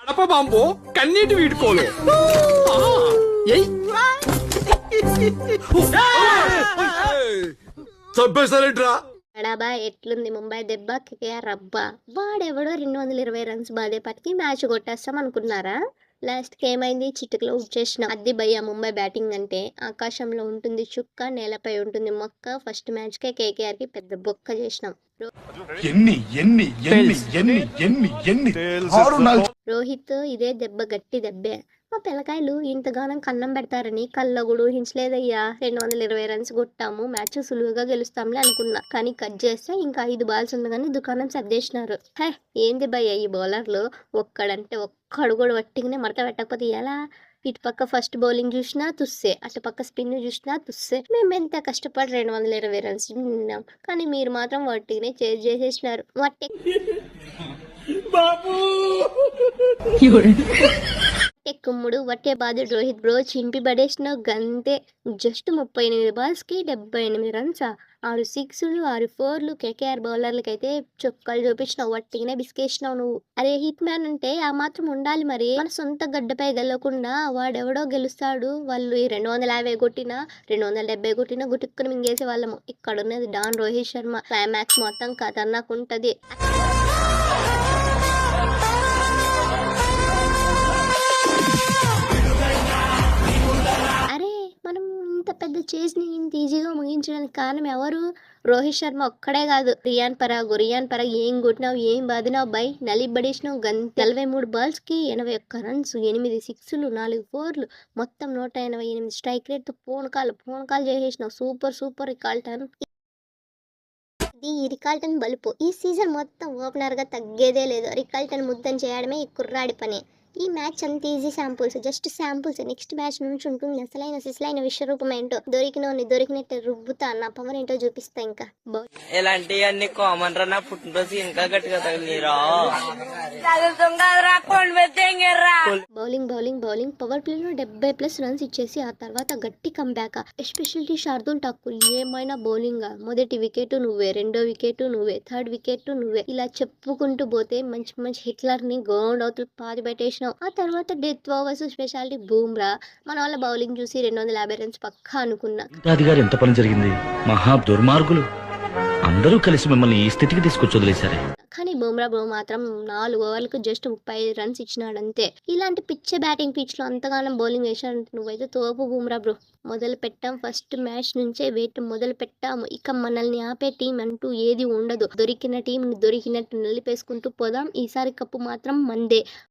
కడప బాంబో కన్నీటి వీడుకోలు. చంపేశారేంట్రా? ఎడాబా ఎట్లుంది ముంబై దెబ్బ కేకేఆర్ రబ్బా. వాడెవడో 220 రన్స్ బాధేపటికి మ్యాచ్ కొట్టేస్తాం అనుకున్నారా? లాస్ట్కి ఏమైంది? చిటుకలో వచ్చేసిన. అద్ది భయ్య ముంబై బ్యాటింగ్ అంటే ఆకాశంలో ఉంటుంది చుక్క, నేలపై ఉంటుంది మొక్క. ఫస్ట్ మ్యాచ్కే కేకేఆర్కి పెద్ద బొక్క చేసినాం. రోహిత్ ఇదే దెబ్బ గట్టి దెబ్బే. మా పిల్లకాయలు ఇంతగానం కన్నం పెడతారని కళ్ళ కూడా ఊహించలేదయ్యా. 220 రన్స్ కొట్టాము, మ్యాచ్ సులువుగా గెలుస్తాంలే అనుకున్నా. కానీ కట్ చేస్తే ఇంకా 5 బాల్స్ ఉండగానే దుకాణం సర్దేసినారు. హే ఏంది భయ్య ఈ బౌలర్లు, ఒక్కడంటే ఒక్కడు కూడా వట్టిగానే మడత పెట్టకపోతే ఎలా? ఇటు పక్క ఫస్ట్ బౌలింగ్ చూసినా తుస్సే, అటు పక్క స్పిన్ చూసినా తుస్సే. మేము ఎంత కష్టపడి 220 రన్స్ తిన్నాం, కానీ మీరు మాత్రం వట్టిగానే చేజ్ చేసేసినారు. కుమ్ముడు వట్టే బాధ రోహిత్ బ్రో, చింపి పడేసినావు గంతే. జస్ట్ 38 బాల్స్కి 78 రన్స్, 6 సిక్స్లు 6 4లు. కేకేఆర్ బౌలర్లకైతే చొక్కాలు చూపించినావు, వట్టిగానే బిస్కేసినావు నువ్వు. అరే హిట్ మ్యాన్ అంటే ఆ మాత్రం ఉండాలి మరి. మన సొంత గడ్డపై గెలవకుండా వాడెవడో గెలుస్తాడు. వాళ్ళు ఈ 250 కొట్టినా 270 కొట్టినా గుటుక్కుని మింగేసే వాళ్ళము. ఇక్కడ ఉన్నది డాన్ రోహిత్ శర్మ. క్లైమాక్స్ మొత్తం ఖతర్నాక్ ఉంటది. ఇంత పెద్ద చేజ్ని ఇంత ఈజీగా ముగించడానికి కారణం ఎవరు? రోహిత్ శర్మ ఒక్కడే కాదు, రియాన్ పరాగ్ ఏం కొట్టినావు, ఏం బాదినావు బై, నలిబడేసినావు గంతే. 43 బాల్స్కి 81 రన్స్, 8 సిక్స్లు 4 4లు, మొత్తం 188 స్ట్రైక్ రేట్తో ఫోన్ కాల్ చేసేసినావు. సూపర్ రికాల్టన్. ఇది రికాల్టన్ బలుపు. ఈ సీజన్ మొత్తం ఓపెనర్గా తగ్గేదే లేదు. రికాల్టన్ ముద్దం చేయడమే ఈ కుర్రాడి పని. ఈ మ్యాచ్ అంత easy samples, just samples. Next match నుంచి ఉంటుంది అసలైన సిసలైన విశ్వరూపం ఏంటో. దొరికినట్టు రుబ్బుతా, నా పవర్ ఏంటో చూపిస్తా. ఇంకా ఎలాంటి అన్ని కామన్ రా, నా పుట్టినరోజు ఇంకా గట్టిగా తగిలిరా. బౌలింగ్ పవర్ ప్లేలో 70+ రన్స్ ఇచ్చేసి ఆ తర్వాత గట్టి కంబ్యాక్. ఎస్పెషల్లీ శార్దుల్ ఠాకూర్ ఏమైనా బౌలింగ్. మొదటి వికెట్ నువ్వే, రెండో వికెట్ నువ్వే, థర్డ్ వికెట్ నువ్వే, ఇలా చెప్పుకుంటూ పోతే మంచి హిట్లర్ ని గ్రౌండ్ అవుతూ పాతి పెట్టేసినావు. ఆ తర్వాత డెత్ ఓవర్స్ స్పెషాలిటీ బూమ్రా. మన వాళ్ళ బౌలింగ్ చూసి 250 రన్స్ పక్కా అనుకున్నా. గారు ఎంత పని జరిగింది, మహా దుర్మార్గులు అందరూ కలిసి మిమ్మల్ని ఈ స్థితికి తీసుకొచ్చి వదిలేశారే. కానీ బుమ్రా బ్రో మాత్రం 4 ఓవర్లకు జస్ట్ 35 రన్స్ ఇచ్చినాడంతే. ఇలాంటి పిచ్చే బ్యాటింగ్ పిచ్ లో అంతగానం బౌలింగ్ వేసాడంటే నువ్వైతే తోపు బుమ్రా బ్రో. మొదలు పెట్టాం, ఫస్ట్ మ్యాచ్ నుంచే వేట్ మొదలు పెట్టాము. ఇక మనల్ని ఆపే టీం అంటూ ఏది ఉండదు. దొరికిన టీంని దొరికినట్టు నిలిపేసుకుంటూ పోదాం. ఈసారి కప్పు మాత్రం మందే.